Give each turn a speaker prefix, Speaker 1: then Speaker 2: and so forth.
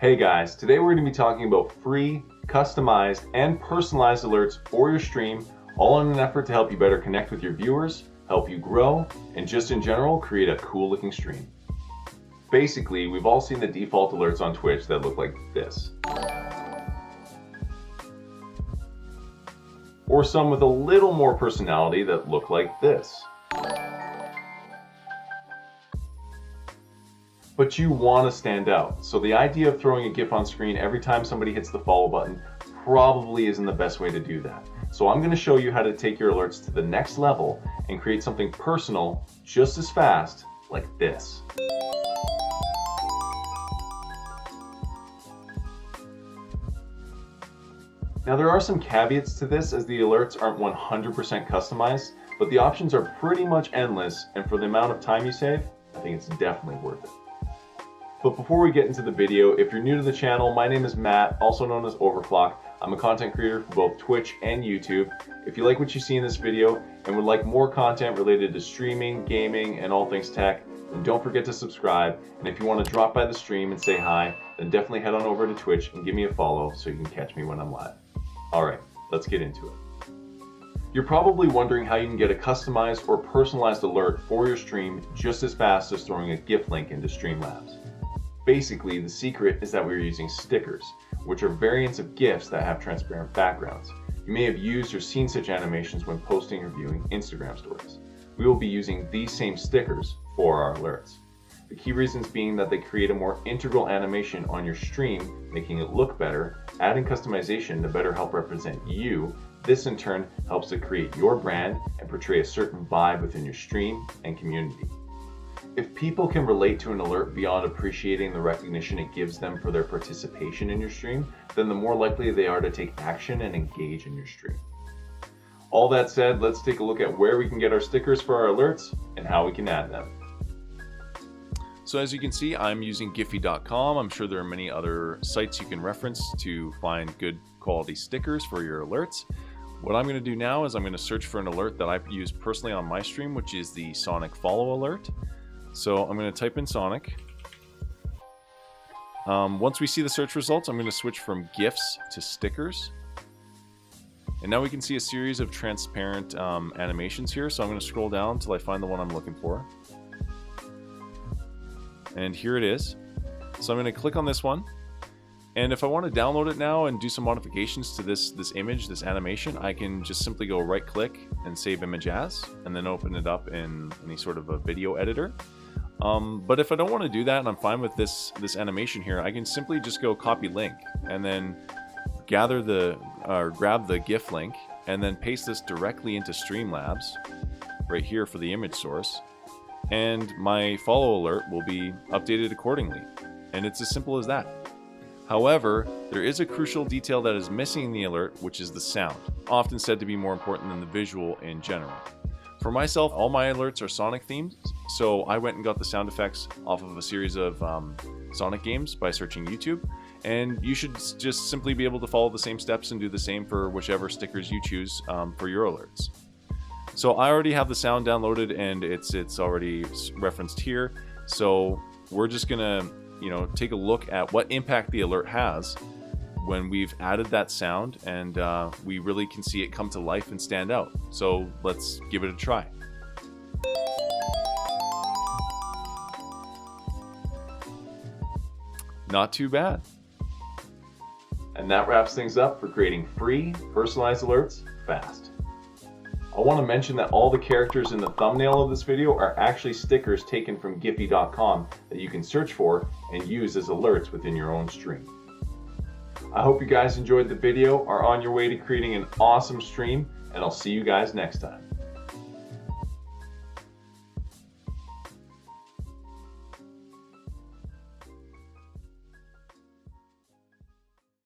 Speaker 1: Hey guys, today we're going to be talking about free, customized, and personalized alerts for your stream, all in an effort to help you better connect with your viewers, help you grow, and just in general, create a cool looking stream. Basically, we've all seen the default alerts on Twitch that look like this. Or some with a little more personality that look like this. But you want to stand out, so the idea of throwing a GIF on screen every time somebody hits the follow button probably isn't the best way to do that. So I'm going to show you how to take your alerts to the next level and create something personal just as fast, like this. Now there are some caveats to this, as the alerts aren't 100% customized, but the options are pretty much endless, and for the amount of time you save, I think it's definitely worth it. But before we get into the video, if you're new to the channel, my name is Matt, also known as Overclock. I'm a content creator for both Twitch and YouTube. If you like what you see in this video and would like more content related to streaming, gaming, and all things tech, then don't forget to subscribe. And if you want to drop by the stream and say hi, then definitely head on over to Twitch and give me a follow so you can catch me when I'm live. Alright, let's get into it. You're probably wondering how you can get a customized or personalized alert for your stream just as fast as throwing a GIF link into STREAMLABS. Basically, the secret is that we're using stickers, which are variants of GIFs that have transparent backgrounds. You may have used or seen such animations when posting or viewing Instagram stories. We will be using these same stickers for our alerts. The key reasons being that they create a more integral animation on your stream, making it look better, adding customization to better help represent you. This in turn helps to create your brand and portray a certain vibe within your stream and community. If people can relate to an alert beyond appreciating the recognition it gives them for their participation in your stream, then the more likely they are to take action and engage in your stream. All that said, let's take a look at where we can get our stickers for our alerts and how we can add them.
Speaker 2: So as you can see, I'm using Giphy.com. I'm sure there are many other sites you can reference to find good quality stickers for your alerts. What I'm going to do now is I'm going to search for an alert that I've used personally on my stream, which is the Sonic follow alert. So I'm going to type in Sonic. Once we see the search results, I'm going to switch from GIFs to stickers. And now we can see a series of transparent animations here. So I'm going to scroll down until I find the one I'm looking for. And here it is. So I'm going to click on this one. And if I want to download it now and do some modifications to this image, this animation, I can just simply go right click and save image as, and then open it up in any sort of a video editor. But if I don't want to do that and I'm fine with this animation here, I can simply just go copy link and then grab the GIF link and then paste this directly into STREAMLABS right here for the image source. And my follow alert will be updated accordingly. And it's as simple as that. However, there is a crucial detail that is missing in the alert, which is the sound, often said to be more important than the visual in general. For myself, all my alerts are Sonic themed, so I went and got the sound effects off of a series of Sonic games by searching YouTube, and you should just simply be able to follow the same steps and do the same for whichever stickers you choose for your alerts. So I already have the sound downloaded and it's already referenced here, so we're just gonna take a look at what impact the alert has when we've added that sound, and we really can see it come to life and stand out. So let's give it a try. Not too bad.
Speaker 1: And that wraps things up for creating free, personalized alerts fast. I want to mention that all the characters in the thumbnail of this video are actually stickers taken from Giphy.com that you can search for and use as alerts within your own stream. I hope you guys enjoyed the video, are on your way to creating an awesome stream, and I'll see you guys next time.